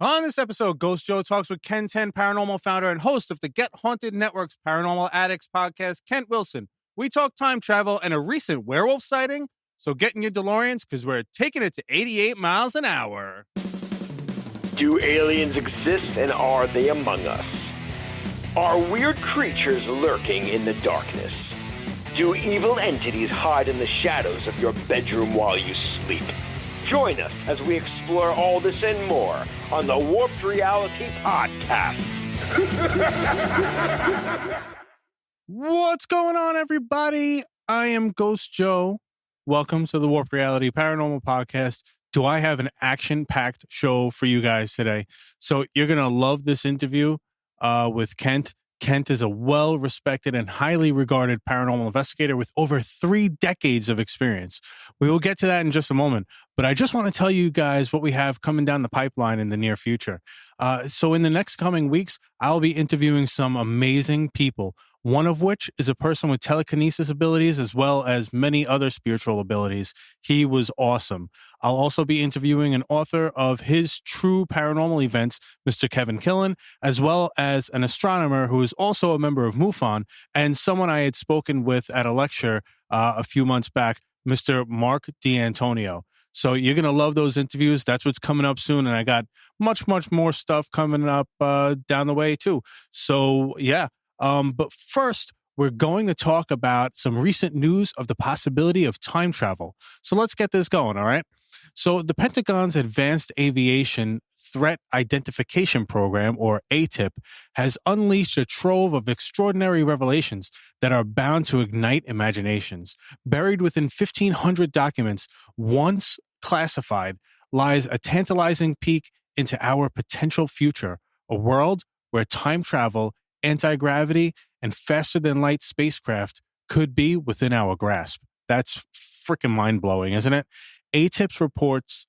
On this episode, Ghost Joe talks with KennTenn Paranormal founder and host of the Get Haunted Network's Paranormal Addicts Podcast, Kent Wilson. We talk time travel and a recent werewolf sighting, so get in your DeLoreans because we're taking it to 88 miles an hour. Do aliens exist and are they among us? Are weird creatures lurking in the darkness? Do evil entities hide in the shadows of your bedroom while you sleep? Join us as we explore all this and more on the Warped Reality Podcast. What's going on, everybody? I am Ghost Joe. Welcome to the Warped Reality Paranormal Podcast. Do I have an action-packed show for you guys today? So you're going to love this interview with Kent. Kent is a well-respected and highly regarded paranormal investigator with over 3 decades of experience. We will get to that in just a moment, but I just want to tell you guys what we have coming down the pipeline in the near future. So in the next coming weeks, I'll be interviewing some amazing people, one of which is a person with telekinesis abilities as well as many other spiritual abilities. He was awesome. I'll also be interviewing an author of his true paranormal events, Mr. Kevin Killen, as well as an astronomer who is also a member of MUFON and someone I had spoken with at a lecture a few months back, Mr. Mark D'Antonio. So you're going to love those interviews. That's what's coming up soon. And I got much more stuff coming up down the way too. So yeah. But first, we're going to talk about some recent news of the possibility of time travel. So let's get this going, all right? So the Pentagon's Advanced Aviation Threat Identification Program, or ATIP, has unleashed a trove of extraordinary revelations that are bound to ignite imaginations. Buried within 1,500 documents, once classified, lies a tantalizing peek into our potential future, a world where time travel, anti-gravity, and faster-than-light spacecraft could be within our grasp. That's freaking mind-blowing, isn't it? ATIP's reports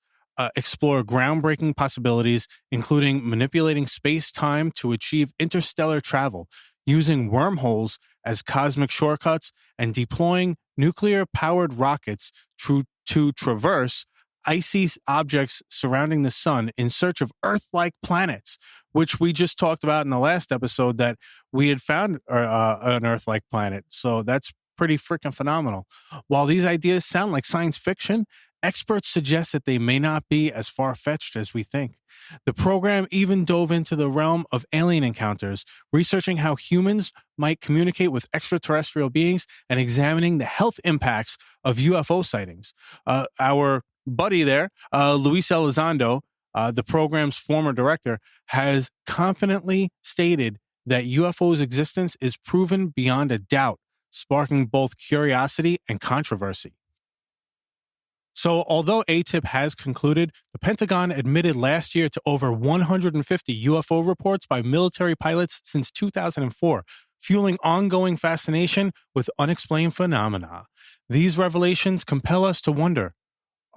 explore groundbreaking possibilities, including manipulating space-time to achieve interstellar travel, using wormholes as cosmic shortcuts, and deploying nuclear-powered rockets to traverse icy objects surrounding the sun in search of Earth-like planets, which we just talked about in the last episode that we had found an Earth-like planet. So that's pretty freaking phenomenal. While these ideas sound like science fiction, experts suggest that they may not be as far-fetched as we think. The program even dove into the realm of alien encounters, researching how humans might communicate with extraterrestrial beings and examining the health impacts of UFO sightings. Our buddy there, Luis Elizondo, the program's former director, has confidently stated that UFO's existence is proven beyond a doubt, sparking both curiosity and controversy. So, although ATIP has concluded, the Pentagon admitted last year to over 150 UFO reports by military pilots since 2004, fueling ongoing fascination with unexplained phenomena. These revelations compel us to wonder,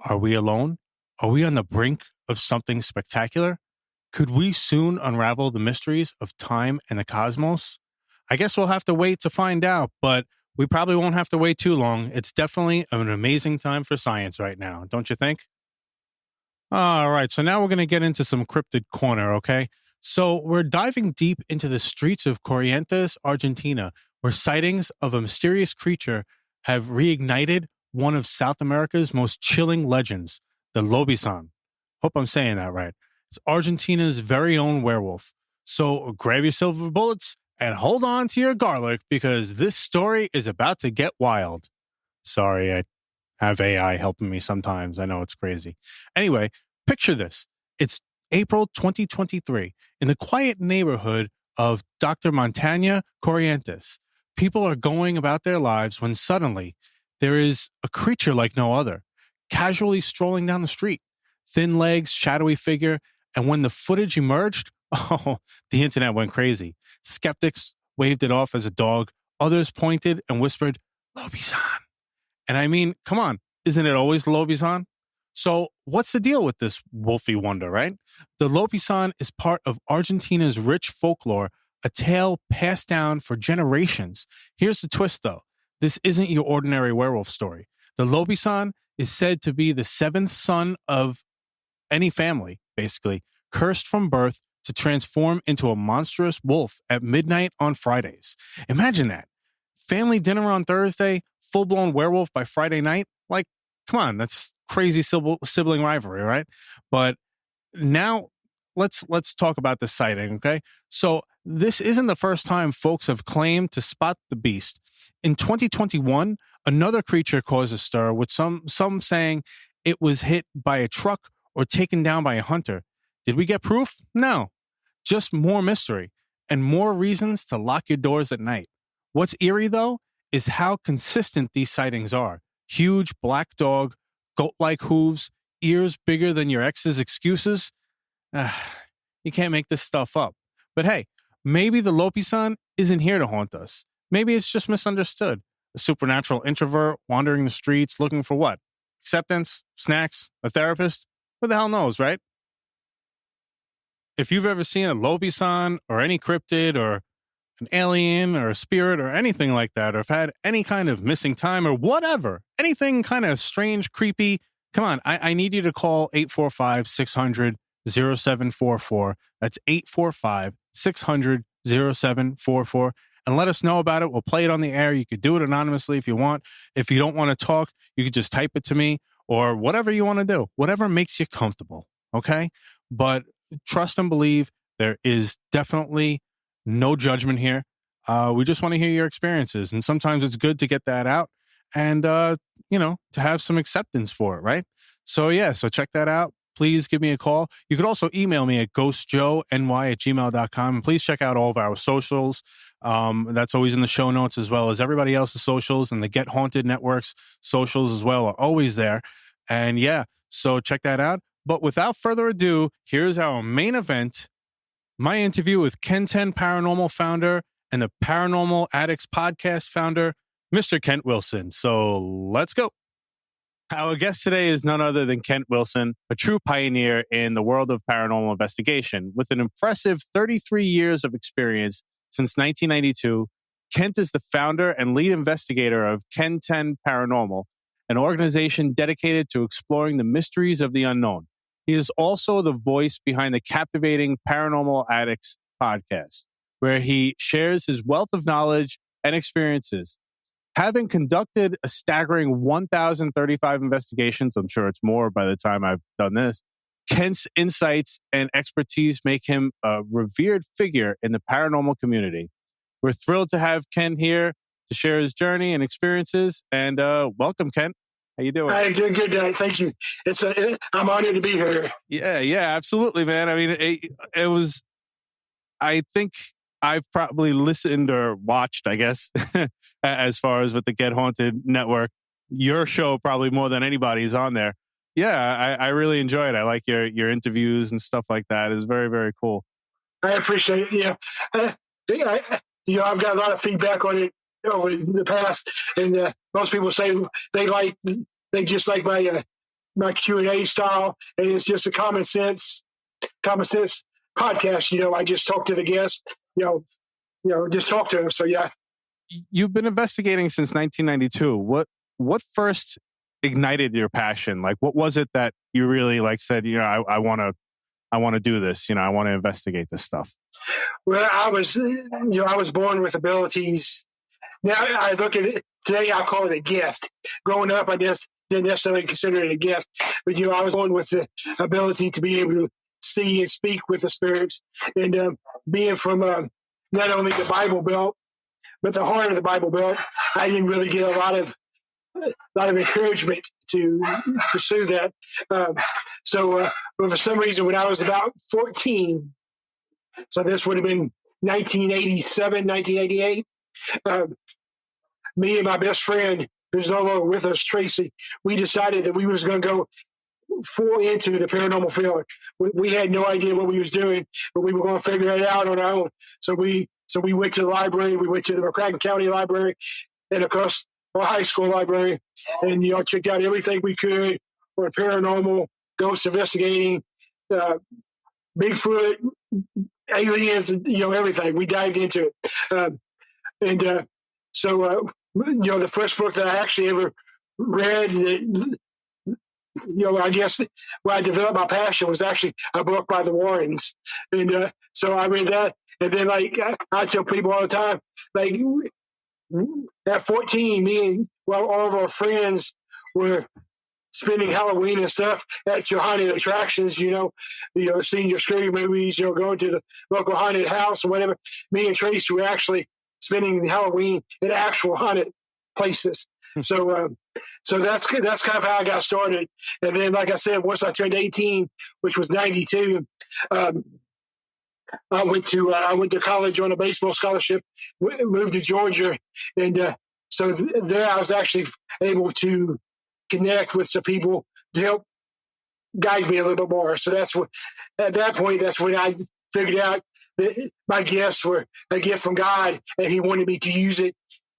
are we alone? Are we on the brink of something spectacular? Could we soon unravel the mysteries of time and the cosmos? I guess we'll have to wait to find out, but we probably won't have to wait too long. It's definitely an amazing time for science right now, don't you think? All right, so now we're going to get into some cryptid corner, okay? So we're diving deep into the streets of Corrientes, Argentina, where sightings of a mysterious creature have reignited one of South America's most chilling legends, the Lobisan. Hope I'm saying that right. It's Argentina's very own werewolf. So grab your silver bullets and hold on to your garlic because this story is about to get wild. Sorry, I have AI helping me sometimes. I know it's crazy. Anyway, picture this. It's April 2023 in the quiet neighborhood of Dr. Montana, Corrientes. People are going about their lives when suddenly there is a creature like no other, casually strolling down the street. Thin legs, shadowy figure, and when the footage emerged, oh, the internet went crazy. Skeptics waved it off as a dog. Others pointed and whispered, Lobisan. And I mean, come on, isn't it always Lobisan? So what's the deal with this wolfy wonder, right? The Lobisan is part of Argentina's rich folklore, a tale passed down for generations. Here's the twist, though. This isn't your ordinary werewolf story. The Lobisan is said to be the 7th son of any family, basically, cursed from birth to transform into a monstrous wolf at midnight on Fridays. Imagine that. Family dinner on Thursday, full-blown werewolf by Friday night. Like, come on, that's crazy sibling rivalry, right? But now let's talk about the sighting, okay? So this isn't the first time folks have claimed to spot the beast. In 2021, another creature caused a stir, with some saying it was hit by a truck or taken down by a hunter. Did we get proof? No. Just more mystery and more reasons to lock your doors at night. What's eerie, though, is how consistent these sightings are. Huge black dog, goat-like hooves, ears bigger than your ex's excuses. You can't make this stuff up. But hey, maybe the Lopi-san isn't here to haunt us. Maybe it's just misunderstood. A supernatural introvert wandering the streets looking for what? Acceptance? Snacks? A therapist? Who the hell knows, right? If you've ever seen a Lopi-san or any cryptid or an alien or a spirit or anything like that, or have had any kind of missing time or whatever, anything kind of strange, creepy, come on, I need you to call 845-600-0744. That's 845-600-0744. And let us know about it. We'll play it on the air. You could do it anonymously if you want. If you don't want to talk, you could just type it to me or whatever you want to do. Whatever makes you comfortable, okay? But trust and believe, there is definitely no judgment here. We just want to hear your experiences. And sometimes it's good to get that out and, to have some acceptance for it, right? So check that out. Please give me a call. You could also email me at ghostjoeny@gmail.com. And please check out all of our socials. That's always in the show notes, as well as everybody else's socials, and the Get Haunted Network's socials as well are always there. And so check that out. But without further ado, here's our main event, my interview with KennTenn Paranormal founder and the Paranormal Addicts Podcast founder, Mr. Kent Wilson. So let's go. Our guest today is none other than Kent Wilson, a true pioneer in the world of paranormal investigation. With an impressive 33 years of experience since 1992, Kent is the founder and lead investigator of KennTenn Paranormal, an organization dedicated to exploring the mysteries of the unknown. He is also the voice behind the captivating Paranormal Addicts Podcast, where he shares his wealth of knowledge and experiences. Having conducted a staggering 1,035 investigations, I'm sure it's more by the time I've done this, Kent's insights and expertise make him a revered figure in the paranormal community. We're thrilled to have Kent here to share his journey and experiences. And welcome, Kent. How you doing? I'm doing good. Thank you. I'm honored to be here. Yeah, absolutely, man. I mean, it was, I think I've probably listened or watched, I guess, as far as with the Get Haunted Network, your show probably more than anybody's on there. Yeah, I really enjoy it. I like your interviews and stuff like that. It's very, very cool. I appreciate it. Yeah. I've got a lot of feedback on it over the past, and most people say they just like my Q&A style, and it's just a common sense podcast. I just talk to the guests, just talk to them. So yeah. You've been investigating since 1992. What first ignited your passion? Like, what was it that you really said, I want to do this, I want to investigate this stuff? Well, I was born with abilities. Now I look at it today, I call it a gift. Growing up, I just didn't necessarily consider it a gift, but I was born with the ability to be able to see and speak with the spirits, and being from not only the Bible Belt, but the heart of the Bible Belt, I didn't really get a lot of encouragement to pursue that. But for some reason, when I was about 14, so this would have been 1987, 1988, me and my best friend, who's no longer with us, Tracy, we decided that we was going to go full into the paranormal field. We had no idea what we was doing, but we were going to figure it out on our own. So we went to the library. We went to the McCracken County Library, and of course our high school library, and checked out everything we could on paranormal, ghost investigating, Bigfoot, aliens, everything. We dived into it, the first book that I actually ever read I guess where I developed my passion was actually a book by the Warrens. And so I read that. And then, like, I tell people all the time, like, at 14, me and all of our friends were spending Halloween and stuff at your haunted attractions, seeing your scary movies, going to the local haunted house or whatever. Me and Tracy were actually spending Halloween in actual haunted places. So that's kind of how I got started. And then, like I said, once I turned 18, which was 92, I went to college on a baseball scholarship, moved to Georgia. And so there I was actually able to connect with some people to help guide me a little bit more. So at that point, that's when I figured out that my gifts were a gift from God, and He wanted me to use it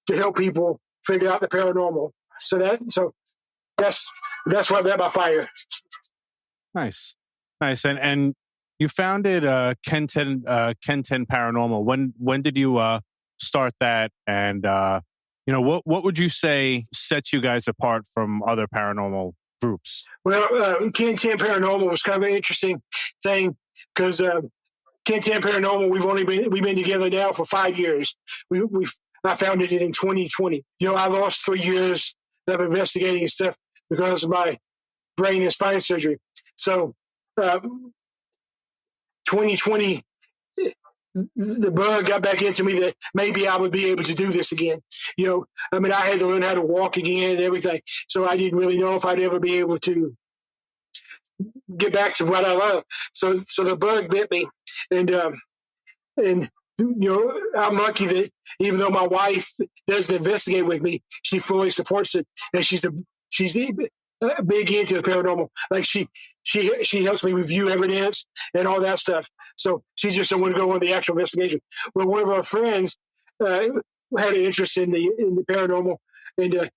to help people figure out the paranormal. So that's what lit my fire. Nice. And you founded KennTenn Paranormal. When did you start that? And what would you say sets you guys apart from other paranormal groups? Well, KennTenn Paranormal was kind of an interesting thing because KennTenn Paranormal, we've been together now for 5 years. I founded it in 2020. I lost 3 years of investigating and stuff because of my brain and spine surgery. So 2020, the bug got back into me that maybe I would be able to do this again. I had to learn how to walk again and everything. So I didn't really know if I'd ever be able to get back to what I love. So the bug bit me. And I'm lucky that even though my wife doesn't investigate with me, she fully supports it. And she's big into the paranormal. Like she helps me review evidence and all that stuff. So she just don't want to go on the actual investigation. Well, one of our friends had an interest in the paranormal, and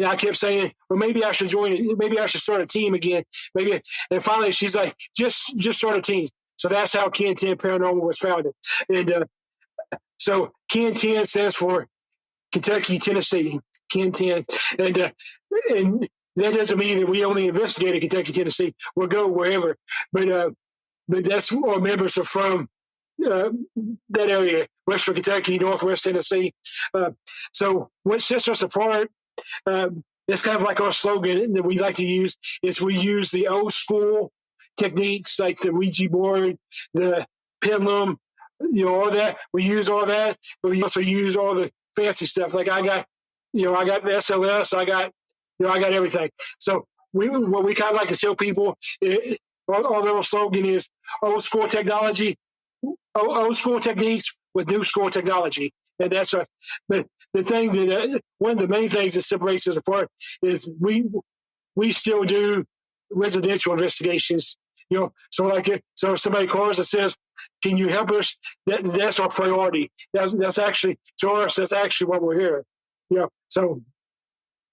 I kept saying, well, maybe I should join it. Maybe I should start a team again. And finally, she's like, just start a team. So that's how KennTenn Paranormal was founded. And so KennTenn stands for Kentucky, Tennessee. KennTenn, and that doesn't mean that we only investigate in Kentucky, Tennessee. We'll go wherever, but that's where our members are from. That area, Western Kentucky, Northwest Tennessee. So what sets us apart, it's kind of like our slogan that we like to use, is we use the old school techniques like the Ouija board, the pendulum, all that. We use all that, but we also use all the fancy stuff. Like I got the SLS, I got everything. So what we kind of like to tell people, our little slogan is old school technology, old school techniques with new school technology. And that's but the thing that one of the main things that separates us apart is we still do residential investigations. So if somebody calls and says, "Can you help us?" That's our priority. That's actually, to us, that's actually what we're here. So.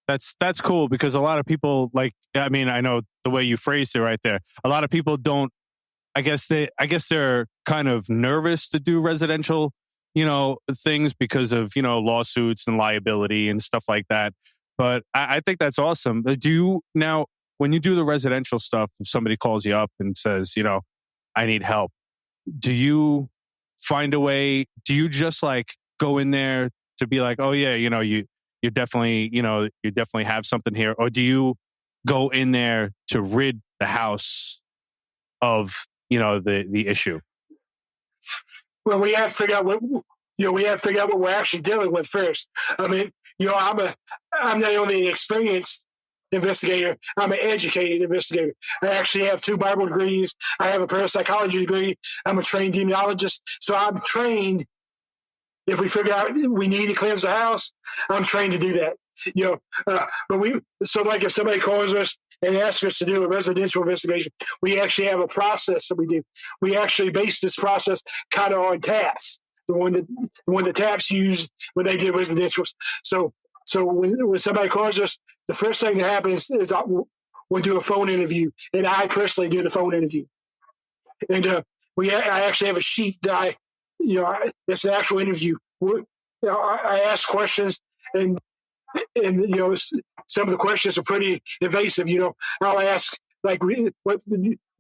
That's cool, because a lot of people, I know the way you phrased it right there. A lot of people don't. I guess they're kind of nervous to do residential, things because of lawsuits and liability and stuff like that. But I think that's awesome. Now, when you do the residential stuff, if somebody calls you up and says, I need help, do you find a way? Do you just go in there to be like, oh yeah, you definitely have something here? Or do you go in there to rid the house of, the issue? Well, we have to figure out what we're actually dealing with first. I'm not only an experienced investigator, I'm an educated investigator. I actually have 2 Bible degrees. I have a parapsychology degree. I'm a trained demonologist. So I'm trained. If we figure out we need to cleanse the house, I'm trained to do that. But if somebody calls us and asks us to do a residential investigation, we actually have a process that we do. We actually base this process kind of on TAPS, the one that TAPS used when they did residentials. So when somebody calls us, the first thing that happens is we'll do a phone interview, and I personally do the phone interview. And I actually have a sheet that it's an actual interview. I ask questions, and some of the questions are pretty invasive. I'll ask like what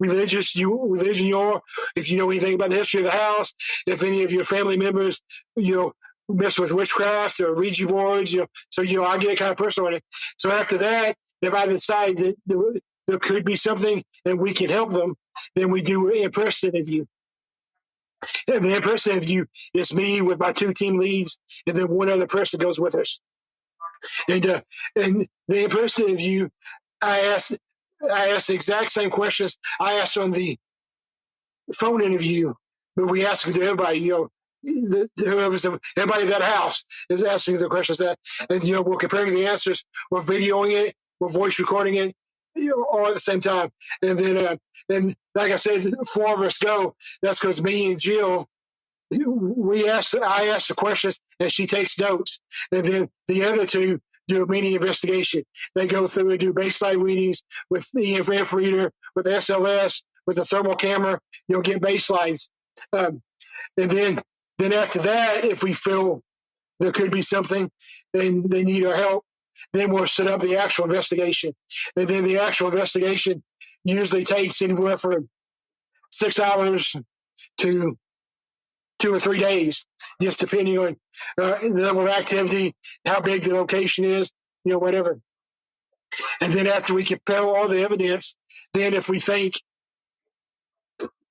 religion you are, if you know anything about the history of the house, if any of your family members, mess with witchcraft or Ouija boards, so, I get kind of personal on it. So after that, if I decide that there could be something and we can help them, then we do an in-person interview. And the in-person interview is me with my 2 team leads, and then one other person goes with us. And the in-person interview, I asked the exact same questions I asked on the phone interview, but we asked them to everybody, everybody in that house is asking the questions that, and, we're comparing the answers, we're videoing it, we're voice recording it, all at the same time. And then, and like I said, 4 of us go. That's because me and Jill, I ask the questions and she takes notes. And then the other 2 do a mini investigation. They go through and do baseline readings with the EMF reader, with the SLS, with the thermal camera, get baselines. And then after that, if we feel there could be something and they need our help, then we'll set up the actual investigation. And then the actual investigation usually takes anywhere from 6 hours to 2 or 3 days, just depending on the level of activity, how big the location is, whatever. And then after we compile all the evidence, then if we think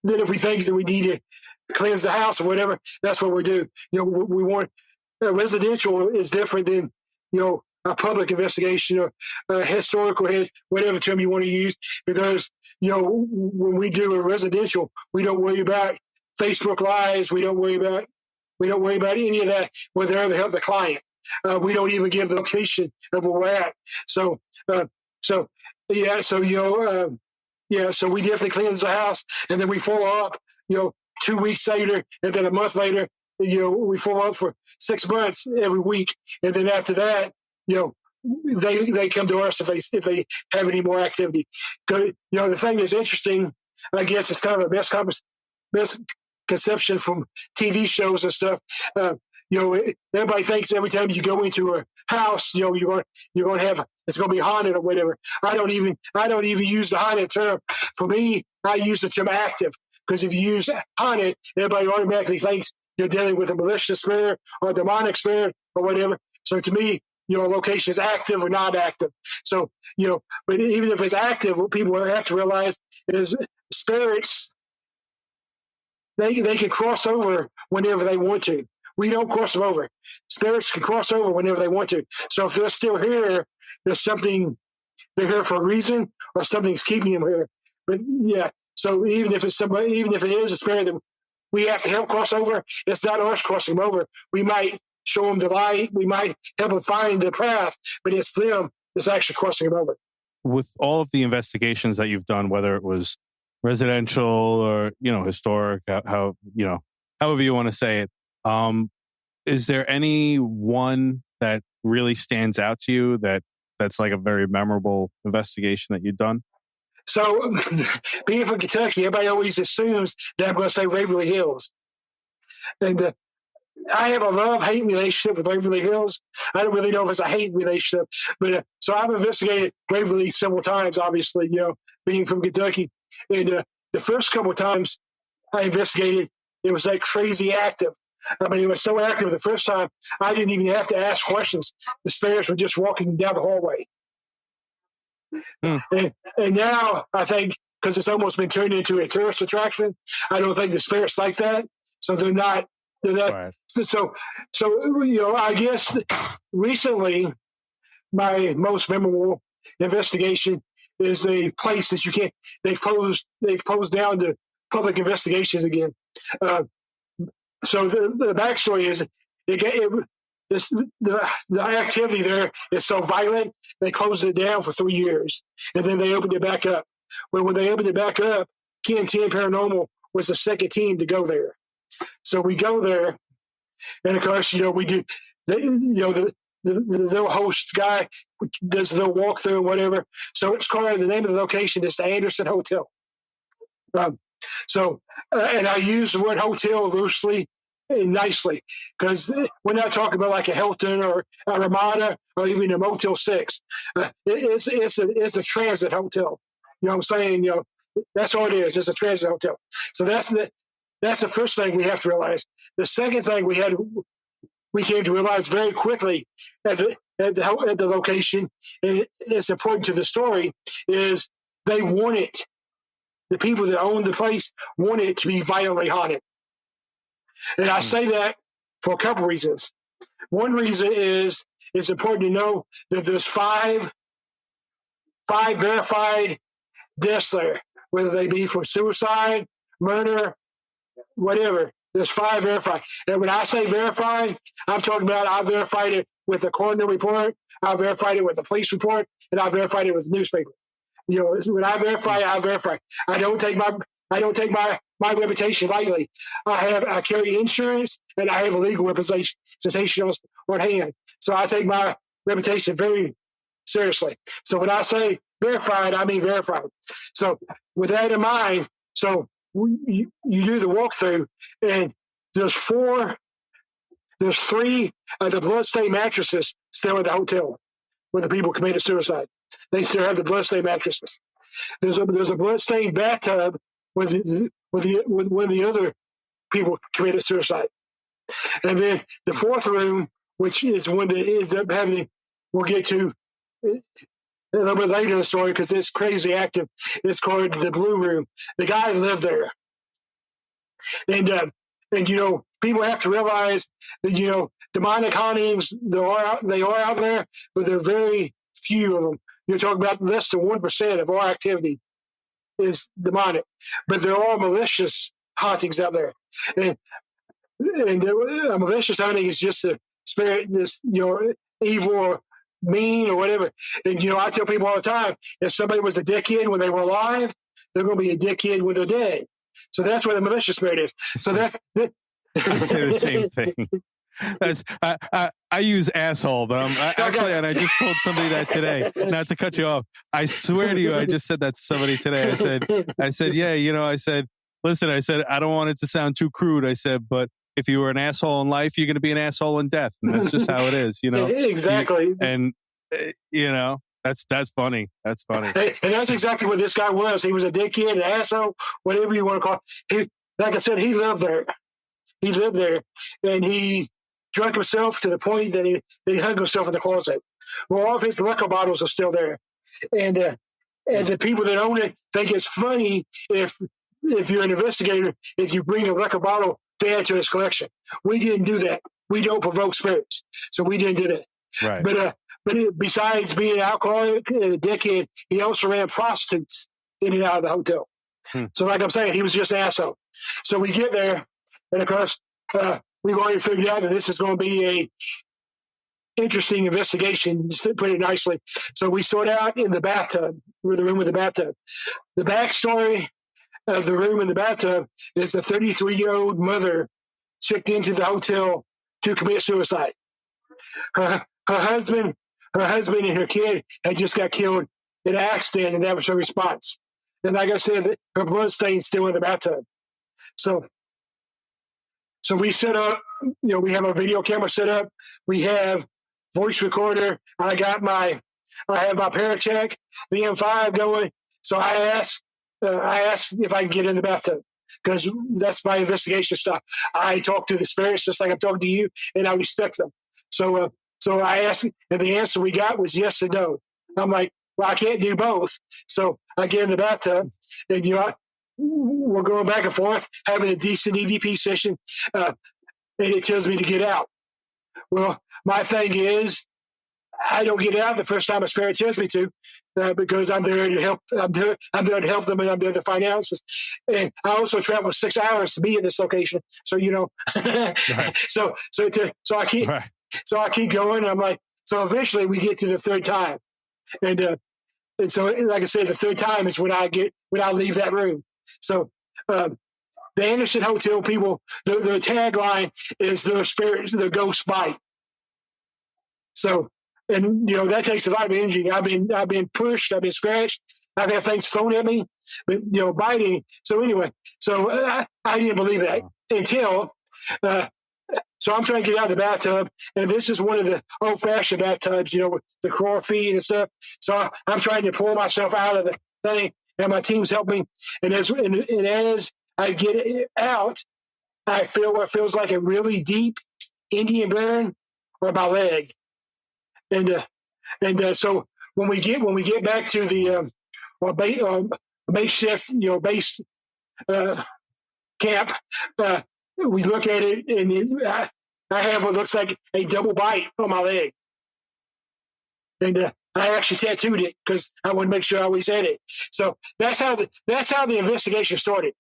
that we need to cleanse the house or whatever, that's what we do. We want residential is different than a public investigation or a historical head, whatever term you want to use, because when we do a residential, we don't worry about Facebook Lives, we don't worry about any of that. We're there to help the client. We don't even give the location of where we're at. So we definitely cleanse the house, and then we follow up. 2 weeks later, and then a month later, we follow up for 6 months every week, and then after that, they come to us if they have any more activity. The thing that's interesting, I guess, it's kind of a misconception from TV shows and stuff. Everybody thinks every time you go into a house, you're going to have, it's going to be haunted or whatever. I don't even use the haunted term. For me, I use the term active, because if you use haunted, everybody automatically thinks you're dealing with a malicious spirit or a demonic spirit or whatever. So to me, a location is active or not active. So, but even if it's active, what people have to realize is spirits, they can cross over whenever they want to. We don't cross them over. Spirits can cross over whenever they want to. So if they're still here, there's something, they're here for a reason, or something's keeping them here. But yeah, so even if it is a spirit that we have to help cross over, it's not us crossing them over. We might show them the light, we might help them find the path, but it's them that's actually crossing them over. With all of the investigations that you've done, whether it was residential or historic, however you want to say it, is there any one that really stands out to you that's like a very memorable investigation that you've done? So, being from Kentucky, everybody always assumes that I'm going to say Waverly Hills. And I have a love-hate relationship with Waverly Hills. I don't really know if it's a hate relationship, but so I've investigated Waverly several times, obviously, being from Kentucky. And the first couple of times I investigated, it was like crazy active. I mean, it was so active the first time, I didn't even have to ask questions. The spirits were just walking down the hallway. And now I think, because it's almost been turned into a tourist attraction, I don't think the spirits like that. So they're not. Right. So I guess recently my most memorable investigation is a place that you can't. They've closed down the public investigations again. So the backstory is the activity there is so violent, they closed it down for 3 years, and then they opened it back up. Well, when they opened it back up, KennTenn Paranormal was the second team to go there. So we go there, and of course, we do. The host guy does the walkthrough and whatever. So it's called, the name of the location is the Anderson Hotel. And I use the word hotel loosely and nicely, because we're not talking about like a Hilton or a Ramada or even a Motel 6. It's a transit hotel. You know what I'm saying? You know, that's all it is. It's a transit hotel. So that's the first thing we have to realize. The second thing we came to realize very quickly at the location, and it's important to the story, is they wanted, the people that owned the place wanted it to be violently haunted. And I say that for a couple reasons. One reason is it's important to know that there's five verified deaths there, whether they be from suicide, murder, whatever. There's 5 verified. And when I say verified, I'm talking about I verified it with a coroner report, I verified it with a police report, and I verified it with a newspaper. You know, when I verify, I verify. I don't take my reputation lightly. I carry insurance and I have a legal representation on hand. So I take my reputation very seriously. So when I say verified, I mean verified. So with that in mind, so you do the walkthrough, and there's 3 of the bloodstained mattresses still at the hotel where the people committed suicide. They still have the bloodstained mattresses. There's a bloodstained bathtub with one of the other people committed suicide. And then the 4th room, which is one that ends up having, we'll get to a little bit later in the story because it's crazy active. It's called the Blue Room. The guy lived there. And you know, people have to realize that, you know, demonic hauntings, they are out there, but there are very few of them. You're talking about less than 1% of our activity is demonic, but they're all malicious hauntings out there. And a malicious haunting is just a spirit, this, you know, evil or mean or whatever. And, you know, I tell people all the time, if somebody was a dickhead when they were alive, they're going to be a dickhead when they're dead. So that's where the malicious spirit is. So that's... I say the same thing. That's I use asshole, but actually, and I just told somebody that today. Not to cut you off, I swear to you, I just said that to somebody today. I said, yeah, you know, I said, listen, I said, I don't want it to sound too crude. I said, but if you were an asshole in life, you're going to be an asshole in death, and that's just how it is, you know. Exactly. You know, that's funny. That's funny. And that's exactly what this guy was. He was a dickhead, an asshole, whatever you want to call it. Like I said, he lived there. He lived there, and he drunk himself to the point that he hung himself in the closet. Well, all of his liquor bottles are still there. And the people that own it think it's funny if you're an investigator, if you bring a liquor bottle to add to his collection. We didn't do that. We don't provoke spirits. So we didn't do that. Right. But besides being an alcoholic and a dickhead, he also ran prostitutes in and out of the hotel. So like I'm saying, he was just an asshole. So we get there, and of course, we've already figured out that this is going to be a interesting investigation, to put it nicely. So we sort out in the bathtub, the room with the bathtub. The backstory of the room in the bathtub is a 33-year-old mother checked into the hotel to commit suicide. Her husband and her kid had just got killed in an accident, and that was her response. And like I said, her blood stain's still in the bathtub. So we set up, you know, we have a video camera set up. We have voice recorder. I have my Paratech, the M5 going. So I asked if I can get in the bathtub, because that's my investigation stuff. I talk to the spirits just like I'm talking to you, and I respect them. So I asked, and the answer we got was yes and no. I'm like, well, I can't do both. So I get in the bathtub, and you know, we're going back and forth, having a decent EVP session, and it tells me to get out. Well, my thing is, I don't get out the first time a spirit tells me to, because I'm there to help. I'm there to help them, and I'm there to find answers. And I also travel 6 hours to be in this location, so you know. Right. So I keep right. So I keep going. And I'm like, so eventually we get to the 3rd time, and so like I said, the 3rd time is when I leave that room. So the Anderson Hotel people, the tagline is their spirit, the ghost bite. So, and you know, that takes a lot of energy. I've been pushed, I've been scratched, I've had things thrown at me, but you know, biting. So anyway, so I didn't believe that until so I'm trying to get out of the bathtub, and this is one of the old-fashioned bathtubs, you know, with the claw feet and stuff. So I'm trying to pull myself out of the thing, and my team's helping me. And as I get it out, I feel what feels like a really deep Indian burn on my leg. And so when we get back to the makeshift, base camp, we look at it, and I have what looks like a double bite on my leg. And I actually tattooed it because I want to make sure I always had it. So that's how the investigation started,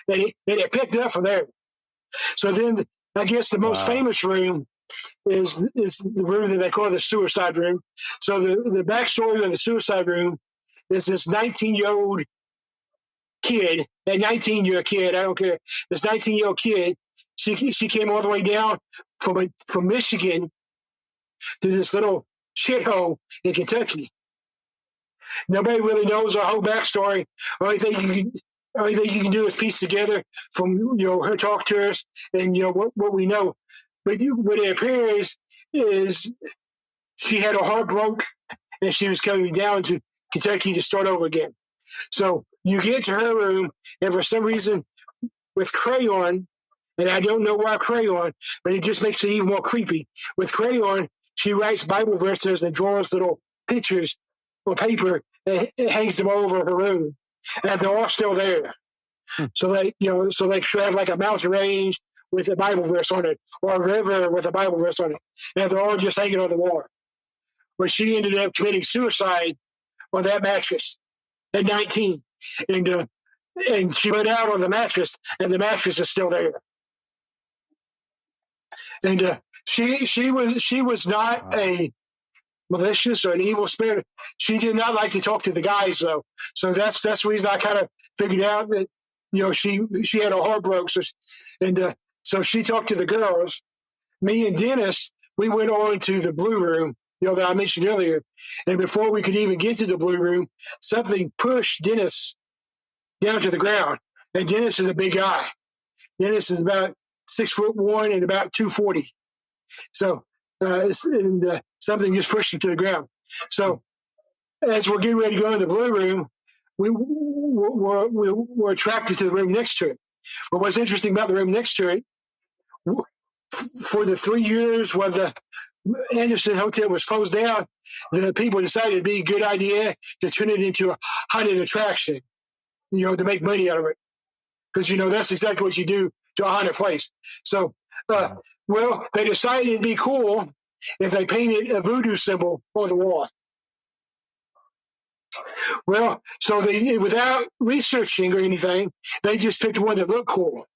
and it picked up from there. So then I guess the most famous room is the room that they call the suicide room. So the backstory of the suicide room is this 19-year-old kid, a 19-year kid, I don't care. This 19-year-old kid, she came all the way down from Michigan to this little shithole in Kentucky. Nobody really knows our whole backstory. Only thing you can do is piece together from her talk to us and what we know. But what it appears is she had her heart broke and she was coming down to Kentucky to start over again. So you get to her room, and for some reason, with crayon, and I don't know why crayon, but it just makes it even more creepy. With crayon, she writes Bible verses and draws little pictures on paper and hangs them all over her room, and they're all still there. So they should have like a mountain range with a Bible verse on it, or a river with a Bible verse on it, and they're all just hanging on the wall. But she ended up committing suicide on that mattress at 19, and she went out on the mattress, and the mattress is still there. And she was not a malicious or an evil spirit. She did not like to talk to the guys, though. So that's the reason I kind of figured out that she had her heart broke. So she talked to the girls. Me and Dennis, we went on to the blue room, that I mentioned earlier. And before we could even get to the blue room, something pushed Dennis down to the ground. And Dennis is a big guy. Dennis is about 6'1" and about 240. So something just pushed him to the ground. So as we're getting ready to go in the blue room, we're attracted to the room next to it. But what's interesting about the room next to it, for the 3 years when the Anderson Hotel was closed down, the people decided it'd be a good idea to turn it into a haunted attraction, to make money out of it. Because, that's exactly what you do to a haunted place. So, they decided it'd be cool if they painted a voodoo symbol on the wall. Well, so they, without researching or anything, they just picked one that looked cool.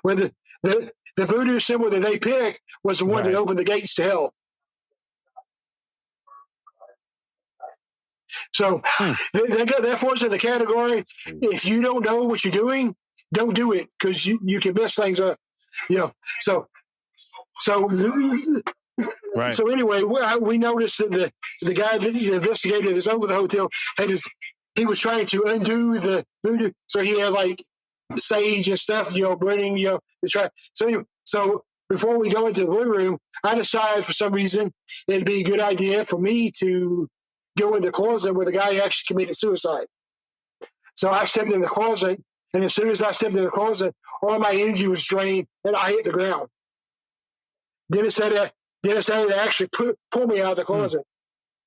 Well, the voodoo symbol that they picked was the one that opened the gates to hell. So that falls in the category, if you don't know what you're doing, don't do it, because you can mess things up. So anyway, we noticed that the guy, the investigator that's over the hotel, he was trying to undo the voodoo. So he had like sage and stuff, burning, to try. So anyway, so before we go into the blue room, I decided for some reason it'd be a good idea for me to go in the closet where the guy actually committed suicide. So I stepped in the closet, and as soon as I stepped in the closet, all my energy was drained, and I hit the ground. Dennis had to actually pull me out of the closet.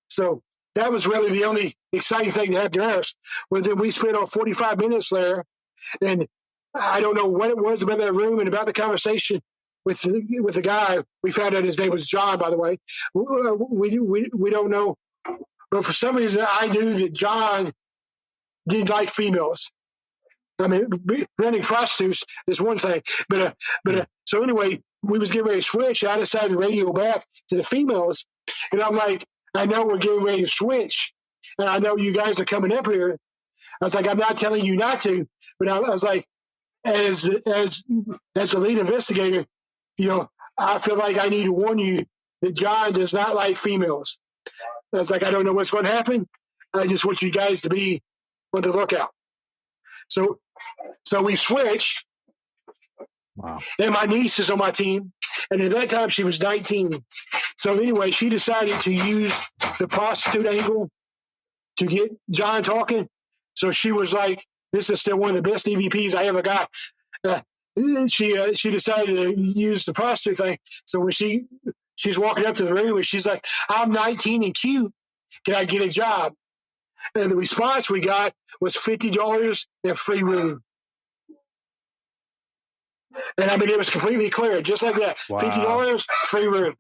So that was really the only exciting thing that happened to us. Was that we spent 45 minutes there, and I don't know what it was about that room and about the conversation with the guy. We found out his name was John, by the way. We don't know, but for some reason I knew that John didn't like females. I mean, renting prostitutes is one thing, but so anyway, we was getting ready to switch. I decided to radio back to the females, and I'm like, I know we're getting ready to switch, and I know you guys are coming up here. I was like, I'm not telling you not to, but I was like, as the lead investigator, I feel like I need to warn you that John does not like females. I was like, I don't know what's going to happen. I just want you guys to be on the lookout. So we switched. Wow. And my niece is on my team. And at that time, she was 19. So anyway, she decided to use the prostitute angle to get John talking. So she was like, "This is still one of the best EVPs I ever got." She decided to use the prostitute thing. So when she's walking up to the room and she's like, "I'm 19 and cute. Can I get a job?" And the response we got was $50 and free room. And I mean, it was completely clear, just like that. Wow. $50, free room.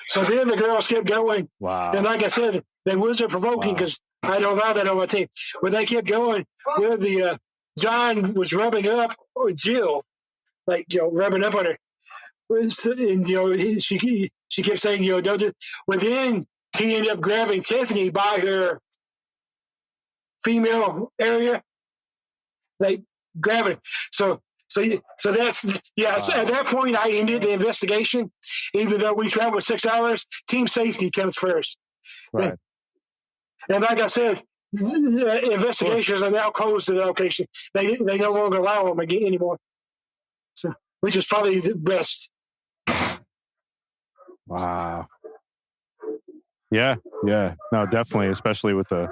So then the girls kept going. Wow. And like I said, they wasn't provoking because I don't allow that on my team. But they kept going with the John was rubbing up Jill, like, rubbing up on her. And, she kept saying, don't do. But then he ended up grabbing Tiffany by her female area, like grabbing. So that's So at that point, I ended the investigation. Even though we traveled 6 hours, team safety comes first. Right. And like I said, investigations are now closed to the location. They no longer allow them again anymore. So, which is probably the best. Wow. Yeah. No, definitely, especially with the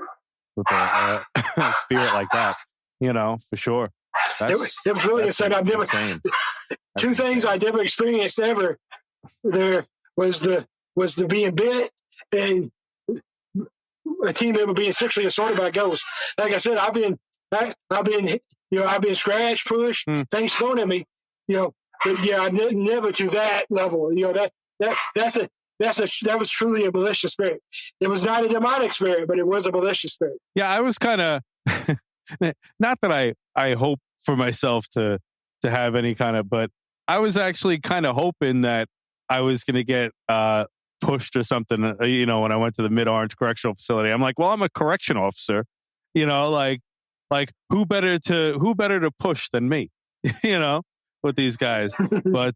spirit like that. For sure. It was really insane. I've never two things I never experienced ever. There was the being bit and a team member being sexually assaulted by ghosts. Like I said, I've been scratched, pushed, things thrown at me. But never to that level. That was truly a malicious spirit. It was not a demonic spirit, but it was a malicious spirit. Yeah, I was kind of not that I hope for myself to have any kind of, but I was actually kind of hoping that I was going to get pushed or something. When I went to the Mid-Orange Correctional Facility, I'm like, well, I'm a correction officer. Like who better to push than me? With these guys. But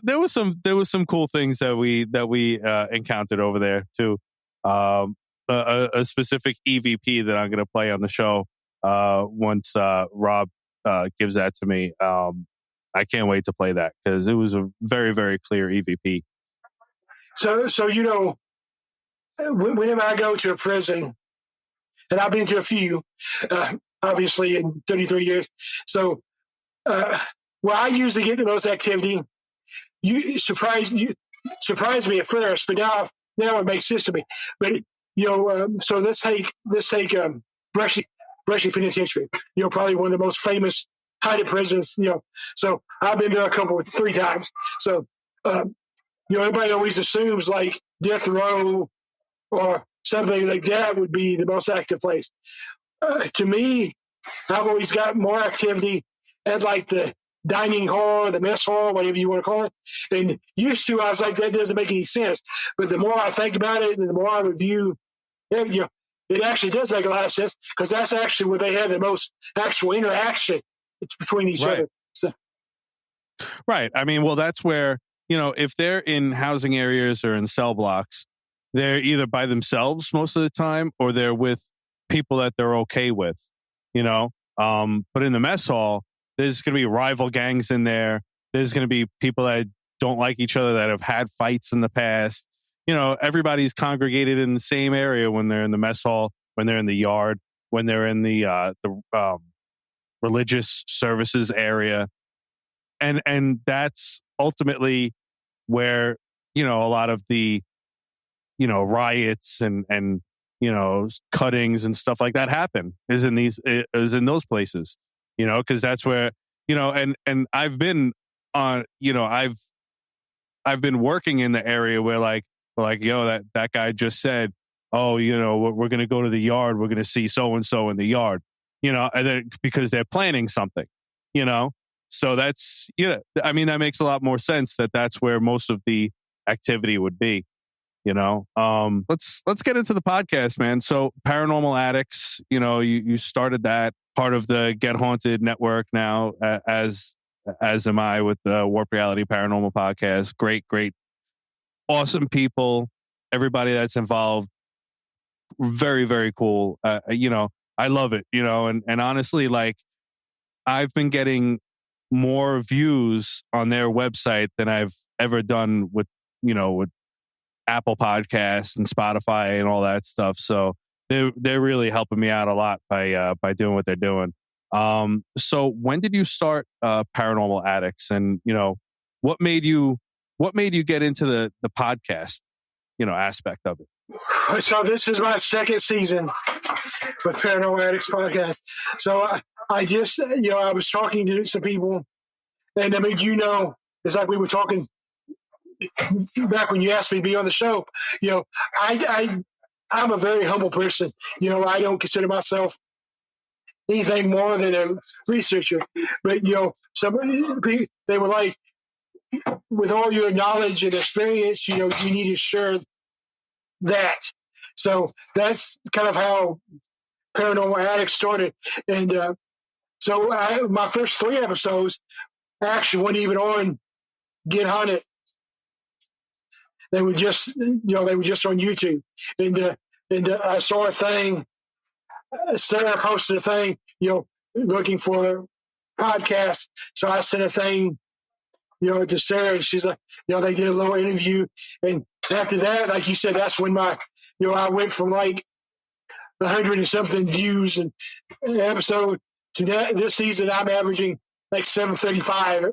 there was some cool things that we encountered over there too. A specific EVP that I'm going to play on the show once Rob gives that to me. I can't wait to play that because it was a very, very clear EVP. So whenever I go to a prison, and I've been to a few, obviously in 33 years. So where I usually get the most activity, you surprised me at first, but now it makes sense to me. But so let's take Brushy Penitentiary. Probably one of the most famous haunted prisons. So I've been there 3 times. So everybody always assumes like death row or something like that would be the most active place. To me, I've always got more activity at like the dining hall, the mess hall, whatever you want to call it. And used to, I was like, that doesn't make any sense. But the more I think about it and the more I review, it actually does make a lot of sense because that's actually where they have the most actual interaction between each other. So. Right. I mean, well, that's where, if they're in housing areas or in cell blocks, they're either by themselves most of the time or they're with people that they're okay with, but in the mess hall, there's going to be rival gangs in there. There's going to be people that don't like each other that have had fights in the past. Everybody's congregated in the same area when they're in the mess hall, when they're in the yard, when they're in the religious services area. And that's ultimately where, a lot of the, riots and cuttings and stuff like that happen is in those places, because that's where, and I've been on, I've been working in the area where like, that guy just said, oh, we're going to go to the yard. We're going to see so-and-so in the yard, and then because they're planning something, so that's, I mean, that makes a lot more sense that's where most of the activity would be, let's get into the podcast, man. So Paranormal Addicts, you started that part of the Get Haunted network now, as am I with the Warp Reality Paranormal Podcast. Great, awesome people, everybody that's involved. Very, very cool. I love it, and honestly, like I've been getting more views on their website than I've ever done with Apple Podcasts and Spotify and all that stuff. So they're really helping me out a lot by doing what they're doing. So when did you start Paranormal Addicts, and what made you get into the podcast aspect of it? So this is my second season with Paranormal Addicts Podcast. So I just, I was talking to some people, and I mean, it's like we were talking back when you asked me to be on the show. I'm a very humble person. I don't consider myself anything more than a researcher. But, somebody, they were like, with all your knowledge and experience, you need to share that. So that's kind of how Paranormal Addicts started. And so my first 3 episodes actually weren't even on Get Haunted. They were just, on YouTube. And I saw a thing, Sarah posted a thing, looking for podcasts. So I sent a thing, to Sarah, and she's like, they did a little interview. And after that, like you said, that's when I went from like 100 and something views and episode to this season, I'm averaging like 735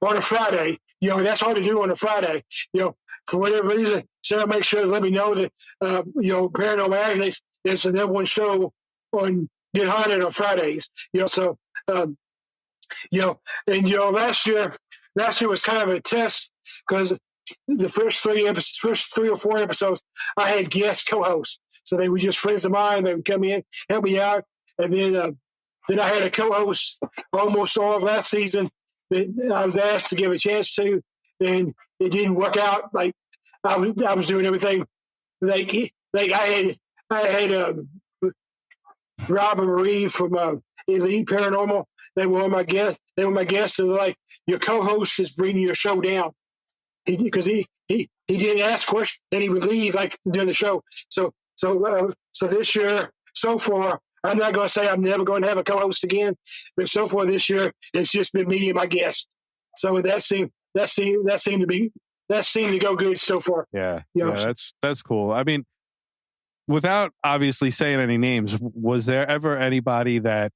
on a Friday. That's hard to do on a Friday. For whatever reason, Sarah makes sure to let me know that, Paranormal Addicts is the number one show on Get Haunted on Fridays. So, and last year was kind of a test because the first 3 or 4 episodes, I had guest co-hosts. So they were just friends of mine. They would come in, help me out. And then I had a co-host almost all of last season that I was asked to give a chance to, and it didn't work out. Like I was doing everything. Like I had Rob and Marie from Elite Paranormal. They were my guests. And they're like, your co-host is bringing your show down. Because he didn't ask questions and he would leave like during the show. So this year, so far, I'm not going to say I'm never going to have a co-host again, but so far this year, it's just been me and my guest. So that seemed to go good so far. Yeah, that's cool. I mean, without obviously saying any names, was there ever anybody that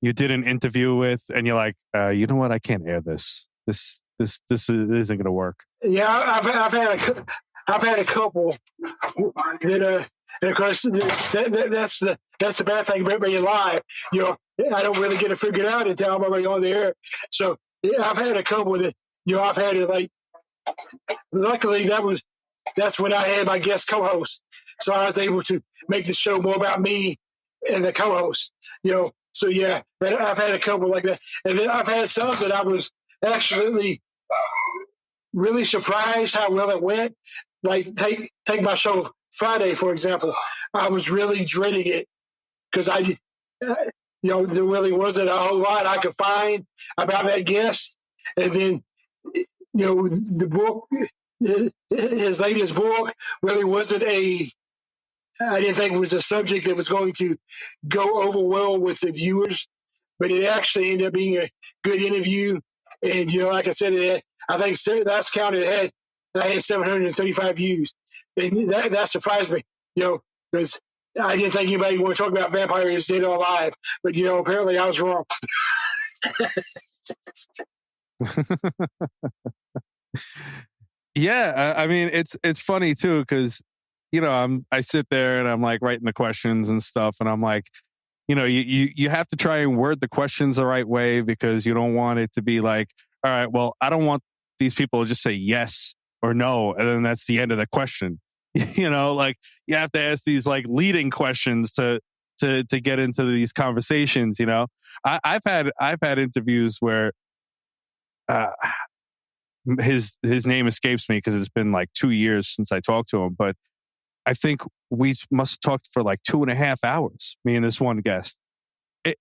you did an interview with and you're like, you know what, I can't air this. This isn't going to work. Yeah, I've had a couple that, and of course that's the bad thing about being live. I don't really get it figured out until I'm already on the air. So I've had a couple that I've had it like. Luckily, that's when I had my guest co-host, so I was able to make the show more about me and the co-host. So yeah, I've had a couple like that, and then I've had some that I was actually really surprised how well it went. Like take my show Friday, for example. I was really dreading it because there really wasn't a whole lot I could find about that guest. And then, the book, his latest book really wasn't I didn't think it was a subject that was going to go over well with the viewers, but it actually ended up being a good interview. And, like I said, I think last count I had 735 views. And that surprised me, because I didn't think anybody would talk about vampires dead or alive. But, apparently I was wrong. Yeah, I mean, it's funny, too, because, I sit there and I'm like writing the questions and stuff. And I'm like, you have to try and word the questions the right way because you don't want it to be like, all right, well, I don't want these people to just say yes or no, and then that's the end of the question. Like you have to ask these like leading questions to get into these conversations. I've had interviews where his name escapes me because it's been like 2 years since I talked to him, but I think we must have talked for like 2.5 hours, me and this one guest.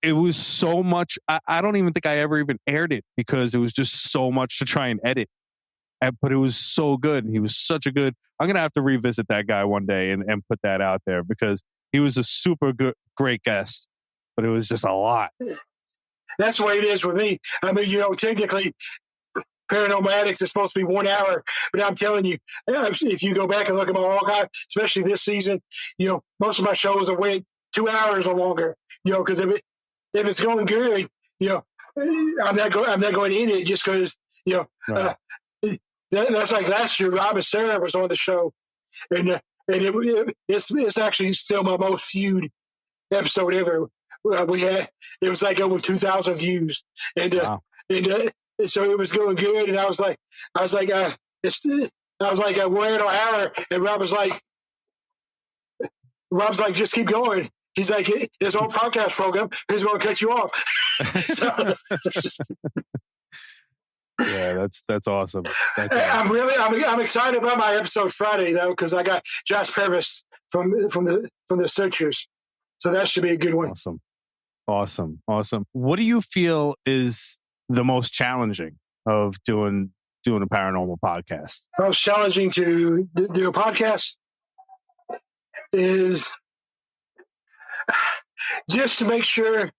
It was so much. I don't even think I ever even aired it because it was just so much to try and edit. But it was so good. He was such a good. I'm going to have to revisit that guy one day and put that out there because he was a super good, great guest. But it was just a lot. That's the way it is with me. I mean, technically, Paranormal Addicts is supposed to be 1 hour, but I'm telling you, if you go back and look at my archive, especially this season, most of my shows have went 2 hours or longer. Because if it's going good, I'm not going to end it just because right. That's like last year. Rob and Sarah was on the show, and it's actually still my most viewed episode ever. We had it was like over 2,000 views, and wow. So it was going good. And I was like, we're at an hour, and Rob's like, just keep going. He's like, this whole podcast program is going to cut you off. Yeah, that's awesome. I'm excited about my episode Friday though, because I got Josh Purvis from the Searchers, so that should be a good one. Awesome. What do you feel is the most challenging of doing a paranormal podcast? Most challenging to do a podcast is just to make sure,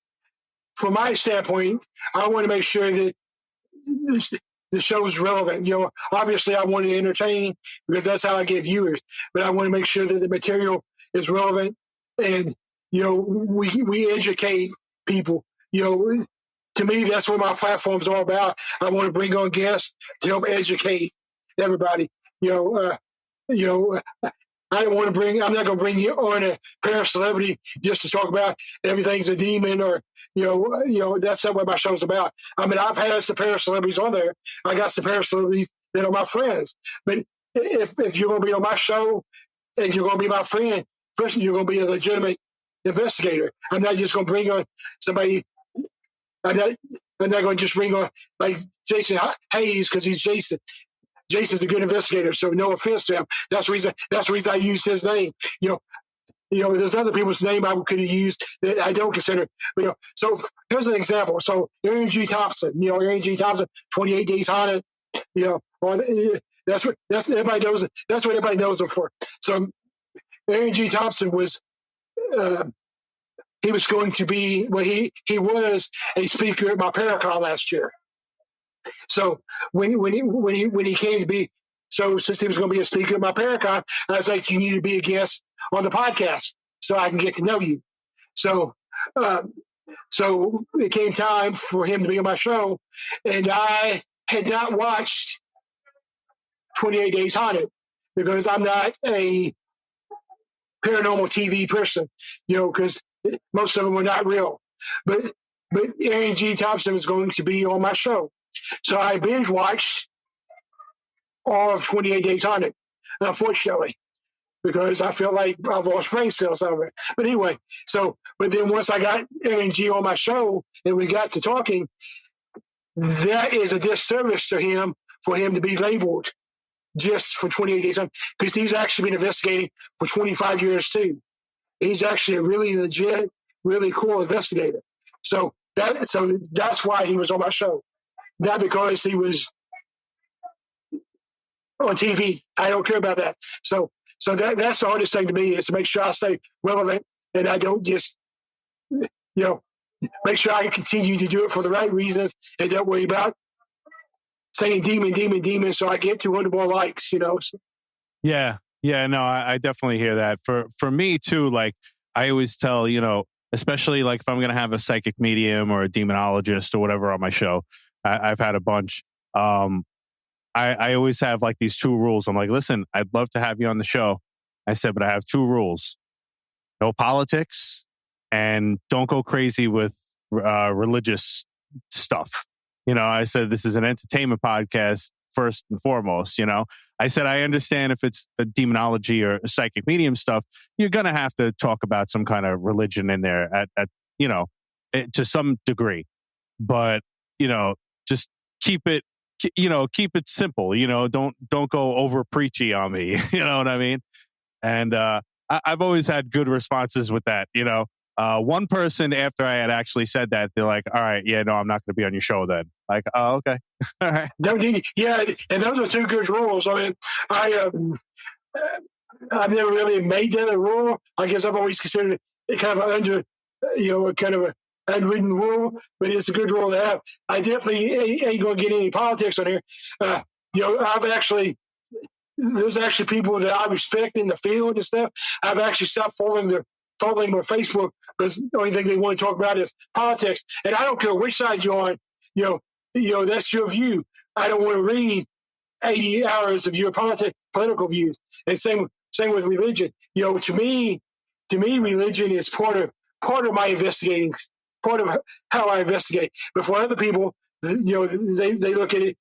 from my standpoint, I want to make sure that the show is relevant. Obviously I want to entertain because that's how I get viewers, but I want to make sure that the material is relevant and, we educate people. To me, that's what my platform's all about. I want to bring on guests to help educate everybody. I don't want to I'm not going to bring you on a pair celebrity just to talk about everything's a demon or, that's not what my show's about. I mean, I've had some pair celebrities on there. I got some pair celebrities that are my friends. But if you're going to be on my show and you're going to be my friend, first you're going to be a legitimate investigator. I'm not just going to bring on somebody. I'm not going to just bring on like Jason Hayes because he's Jason. Jason's a good investigator, so no offense to him. That's the reason I used his name. There's other people's name I could have used that I don't consider. So here's an example. So Aaron G. Thompson, 28 Days Haunted. That's what everybody knows. That's what everybody knows him for. So Aaron G. Thompson was. He was going to be, he was a speaker at my Paracon last year. So when he came to be, so since he was going to be a speaker at my Paracon, I was like, you need to be a guest on the podcast so I can get to know you. So it came time for him to be on my show, and I had not watched 28 Days Haunted because I'm not a paranormal TV person, because most of them were not real. But Aaron G. Thompson was going to be on my show. So I binge watched all of 28 Days Haunted, unfortunately, because I feel like I've lost brain cells over it. But anyway, but then once I got Aaron G. on my show and we got to talking, that is a disservice to him for him to be labeled just for 28 Days Haunted, because he's actually been investigating for 25 years too. He's actually a really legit, really cool investigator. So that's why he was on my show. Not because he was on TV. I don't care about that. So that's the hardest thing to me, is to make sure I stay relevant and I don't just, make sure I continue to do it for the right reasons and don't worry about saying demon, so I get 200 more likes, So. Yeah. Yeah, no, I definitely hear that. For me too, like I always tell, especially like if I'm going to have a psychic medium or a demonologist or whatever on my show, I've had a bunch. I always have like these 2 rules. I'm like, listen, I'd love to have you on the show. I said, but I have 2 rules: no politics, and don't go crazy with religious stuff. I said this is an entertainment podcast first and foremost. I said I understand if it's a demonology or psychic medium stuff, you're gonna have to talk about some kind of religion in there at to some degree, but just keep it simple. Don't go over preachy on me. You know what I mean? And I've always had good responses with that. One person, after I had actually said that, they're like, all right, yeah, no, I'm not going to be on your show then. Like, oh, okay. All right. Yeah, and those are 2 good rules. I mean, I've never really made that a rule. I guess I've always considered it kind of kind of unwritten rule, but it's a good rule to have. I definitely ain't going to get any politics on here. There's actually people that I respect in the field and stuff. I've actually stopped following them on Facebook because the only thing they want to talk about is politics. And I don't care which side you're on. That's your view. I don't want to read 80 hours of your political views. And same with religion. To me, religion is part of my investigating, part of how I investigate. But for other people, they look at it.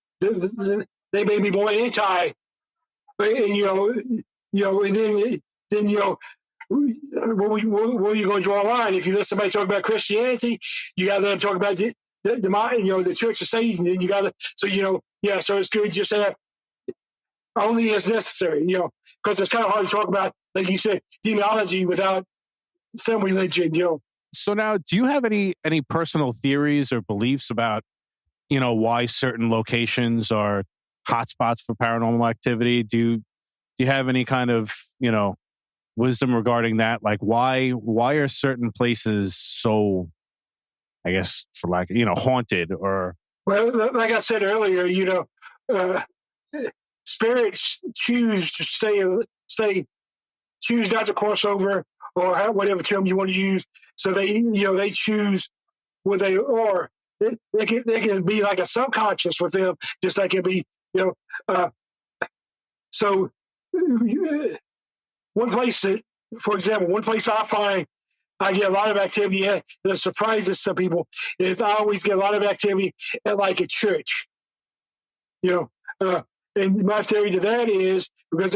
They may be more anti. And and then where are you going to draw a line? If you let somebody talk about Christianity, you got to let them talk about the Church of Satan. Then you got to, so it's good just to have only as necessary, because it's kind of hard to talk about, like you said, demonology without some religion, So now, do you have any personal theories or beliefs about, why certain locations are hotspots for paranormal activity? Do you have any kind of, wisdom regarding that? Like why are certain places so, I guess, for lack, haunted or? Well, like I said earlier, spirits choose to choose not to cross over or whatever term you want to use. So they choose where they are. They can be like a subconscious with them, just like it be, so one place I find I get a lot of activity at that surprises some people is I always get a lot of activity at like a church, and my theory to that is because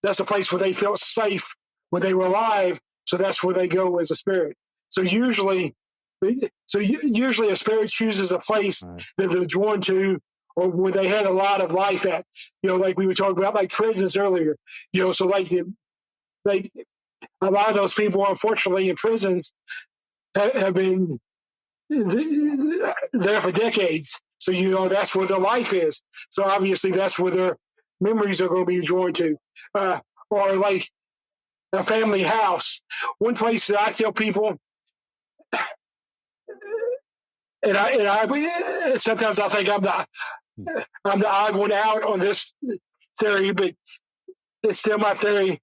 that's a place where they felt safe when they were alive, so that's where they go as a spirit. So usually a spirit chooses a place that they're drawn to, or where they had a lot of life at, like we were talking about, like prisons earlier, so like a lot of those people, unfortunately, in prisons have been there for decades. So, that's where their life is. So obviously that's where their memories are going to be drawn to. Or like a family house. One place that I tell people, and I sometimes I think I'm the odd one out on this theory, but it's still my theory.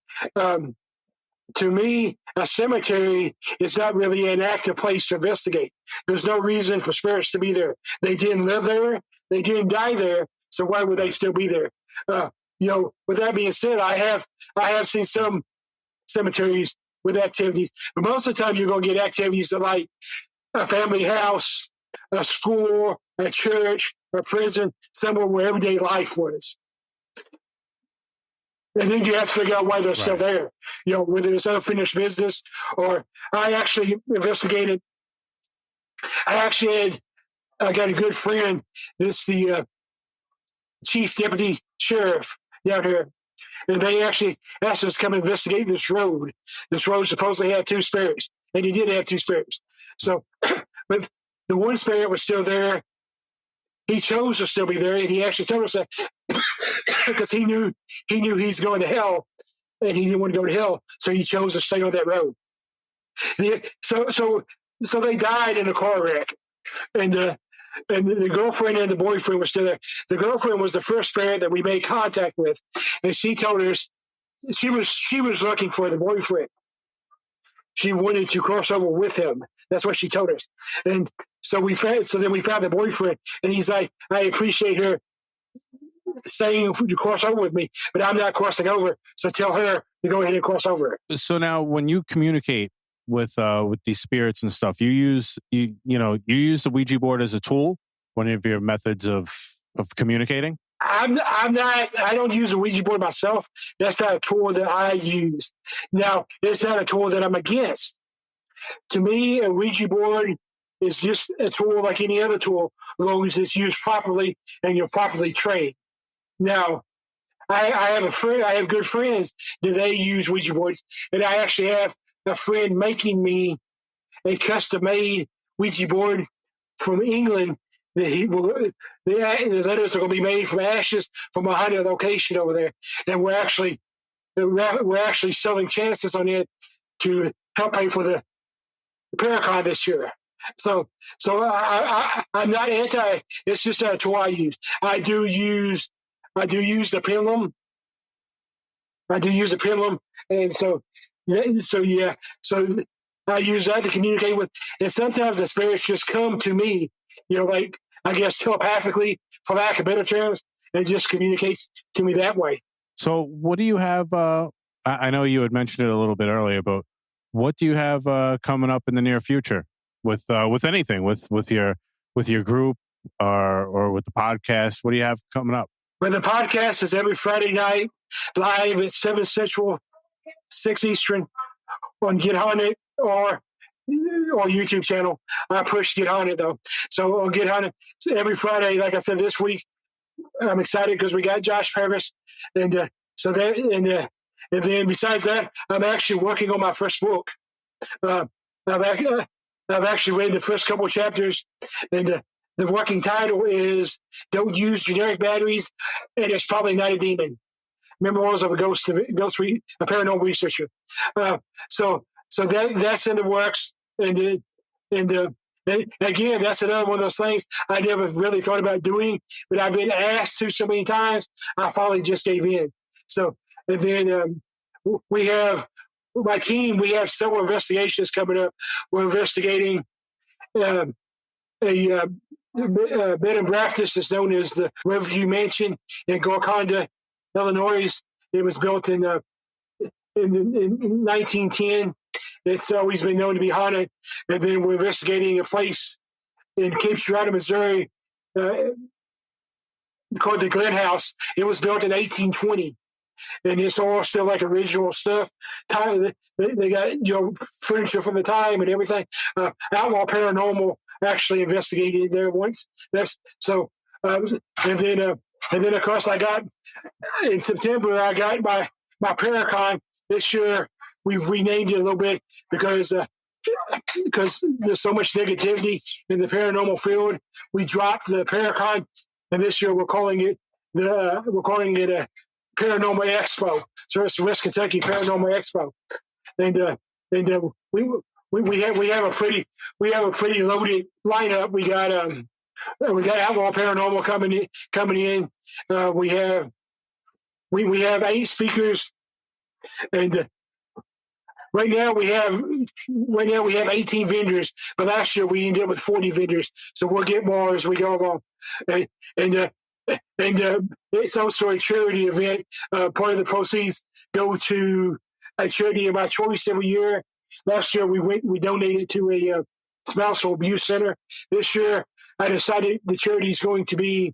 To me, a cemetery is not really an active place to investigate. There's no reason for spirits to be there. They didn't live there. They didn't die there. So why would they still be there? With that being said, I have seen some cemeteries with activities, but most of the time you're going to get activities that like a family house, a school, a church, a prison, somewhere where everyday life was. And then you have to figure out why they're still there. Whether it's unfinished business or I actually investigated. I got a good friend that's the chief deputy sheriff down here. And they actually asked us to come investigate this road. This road supposedly had two spirits. And he did have two spirits. So, but the one spirit was still there. He chose to still be there. And he actually told us that because he knew he's going to hell, and he didn't want to go to hell, so he chose to stay on that road. So they died in a car wreck, and the girlfriend and the boyfriend were still there. The girlfriend was the first spirit that we made contact with, and she told us she was looking for the boyfriend. She wanted to cross over with him. That's what she told us, and then we found the boyfriend, and he's like, I appreciate her staying to cross over with me, but I'm not crossing over. So tell her to go ahead and cross over. So now, when you communicate with these spirits and stuff, you use the Ouija board as a tool. One of your methods of communicating. I don't use the Ouija board myself. That's not a tool that I use. Now, it's not a tool that I'm against. To me, a Ouija board is just a tool like any other tool, as long as it's used properly and you're properly trained. Now, I have good friends that they use Ouija boards, and I actually have a friend making me a custom-made Ouija board from England. The letters are going to be made from ashes from a haunted location over there, and we're actually selling chances on it to help pay for the Paracon this year. I'm not anti. It's just a tool I use. I do use the pendulum. And so I use that to communicate with. And sometimes the spirits just come to me, like I guess telepathically, for lack of better terms, and just communicates to me that way. So, what do you have? I know you had mentioned it a little bit earlier, but what do you have coming up in the near future with anything, with your group or with the podcast? What do you have coming up? Well, the podcast is every Friday night, live at 7 Central, 6 Eastern, on Get Haunted or YouTube channel. I push Get Haunted, though. So on Get Haunted, every Friday, like I said, this week, I'm excited because we got Josh Purvis. And then besides that, I'm actually working on my first book. I've actually read the first couple of chapters, and the working title is "Don't Use Generic Batteries," and it's probably not a demon. Memoirs of a paranormal researcher. So that's in the works, and again, that's another one of those things I never really thought about doing, but I've been asked to so many times, I finally just gave in. So, and then we have my team. We have several investigations coming up. We're investigating a bed and breakfast is known as the Riverview Mansion in Golconda, Illinois. It was built in 1910. It's always been known to be haunted. And then we're investigating a place in Cape Girardeau, Missouri, called the Glen House. It was built in 1820. And it's all still like original stuff. They got furniture from the time and everything. Outlaw Paranormal actually investigated there once. And then of course I got in September I got my Paracon. This year we've renamed it a little bit because there's so much negativity in the paranormal field. We dropped the Paracon, and this year we're calling it a Paranormal Expo. So it's the West Kentucky Paranormal Expo, and we have a pretty loaded lineup. We got Outlaw Paranormal coming in. We have 8 speakers, and right now we have 18 vendors. But last year we ended up with 40 vendors. So we'll get more as we go along, and it's also a charity event. Part of the proceeds go to a charity of my choice every year. Last year we donated to a spousal abuse center. This year I decided the charity is going to be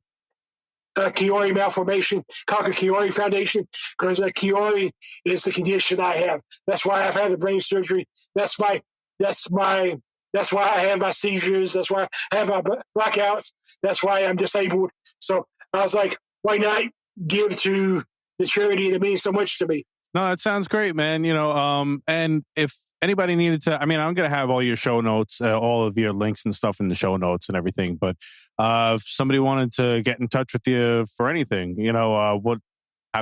Chiari Malformation, Conquer Chiari Foundation, because Chiari is the condition I have. That's why I've had the brain surgery. That's why I have my seizures. That's why I have my blackouts. That's why I'm disabled. So I was like, why not give to the charity that means so much to me? No, that sounds great, man. And if anybody needed to, I'm going to have all your show notes, all of your links and stuff in the show notes and everything. But if somebody wanted to get in touch with you for anything, how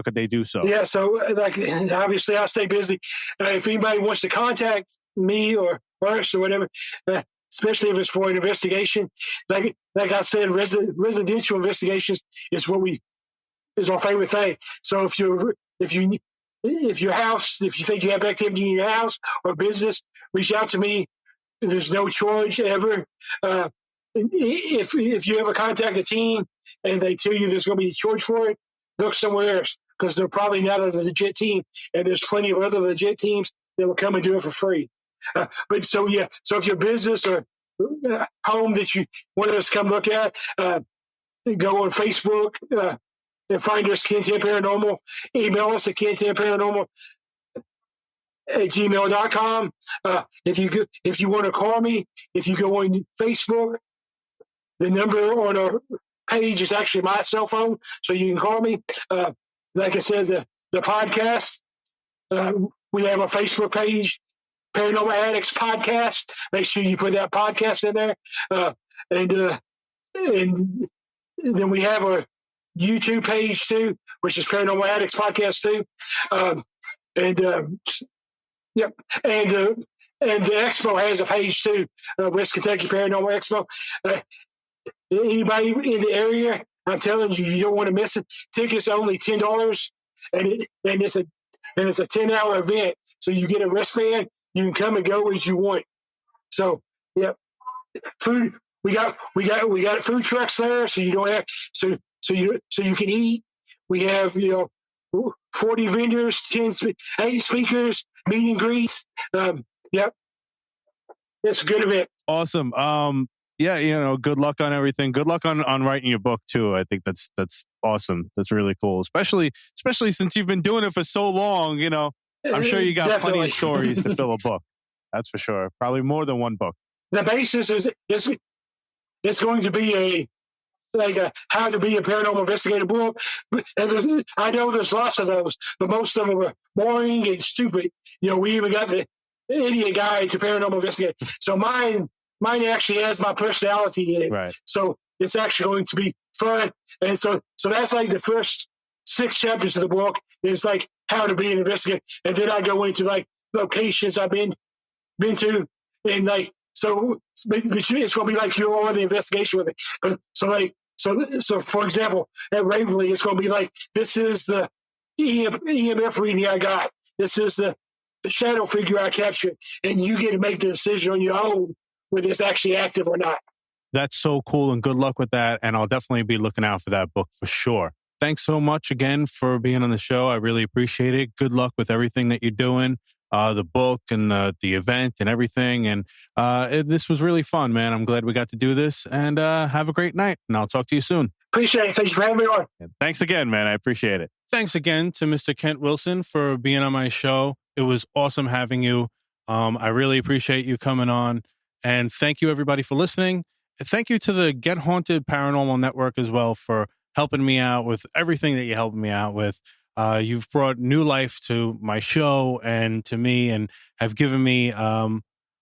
could they do so? Yeah. So obviously I'll stay busy. If anybody wants to contact me or us or whatever, especially if it's for an investigation, like I said, residential investigations is our favorite thing. So if you think you have activity in your house or business, reach out to me. There's no charge ever. If you ever contact a team and they tell you there's going to be a charge for it, look somewhere else, because they're probably not a legit team, and there's plenty of other legit teams that will come and do it for free. So if your business or home that you want us to come look at, go on Facebook. And find us, KennTenn Paranormal. Email us at KennTennParanormal@gmail.com. If you want to call me, if you go on Facebook, the number on our page is actually my cell phone, so you can call me. Like I said, the podcast, we have a Facebook page, Paranormal Addicts Podcast. Make sure you put that podcast in there. And then we have a YouTube page too, which is Paranormal Addicts Podcast too. And the expo has a page too, West Kentucky Paranormal Expo. Anybody in the area, I'm telling you, you don't want to miss it. Tickets are only $10, and it's a 10-hour event. So you get a wristband, you can come and go as you want. So yeah, food. We got food trucks there, so you don't have so you can eat. We have 40 vendors, 8 speakers, meet and greets. Yep, it's a good event. Awesome. Yeah, good luck on everything. Good luck on writing your book too. I think that's awesome. That's really cool. Especially since you've been doing it for so long, I'm sure you got Definitely. plenty of stories to fill a book. That's for sure. Probably more than one book. The basis is it's going to be a how to be a paranormal investigator book. And I know there's lots of those, but most of them are boring and stupid. We even got the idiot guide to paranormal investigator. So mine actually has my personality in it. Right. So it's actually going to be fun. And so that's like the first 6 chapters of the book is like how to be an investigator. And then I go into like locations I've been to, and like, so it's going to be like you're on the investigation with it. So for example, at Waverly, it's going to be like, this is the EMF reading I got. This is the shadow figure I captured. And you get to make the decision on your own whether it's actually active or not. That's so cool, and good luck with that. And I'll definitely be looking out for that book for sure. Thanks so much again for being on the show. I really appreciate it. Good luck with everything that you're doing, the book and the event and everything. And this was really fun, man. I'm glad we got to do this, and have a great night. And I'll talk to you soon. Appreciate it. Thank you for having me on. Thanks again, man. I appreciate it. Thanks again to Mr. Kent Wilson for being on my show. It was awesome having you. I really appreciate you coming on. And thank you, everybody, for listening. And thank you to the Get Haunted Paranormal Network as well for helping me out with everything that you're helping me out with. You've brought new life to my show and to me, and have given me a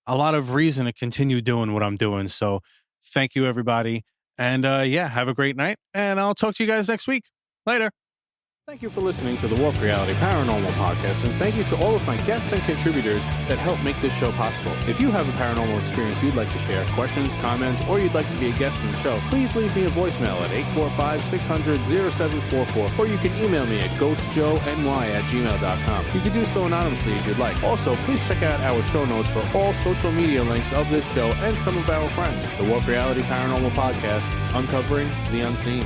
lot of reason to continue doing what I'm doing. So thank you, everybody. And have a great night. And I'll talk to you guys next week. Later. Thank you for listening to the Warp Reality Paranormal Podcast, and thank you to all of my guests and contributors that help make this show possible. If you have a paranormal experience you'd like to share, questions, comments, or you'd like to be a guest on the show, please leave me a voicemail at 845-600-0744, or you can email me at ghostjoeny@gmail.com. You can do so anonymously if you'd like. Also, please check out our show notes for all social media links of this show and some of our friends. The Warp Reality Paranormal Podcast, uncovering the unseen.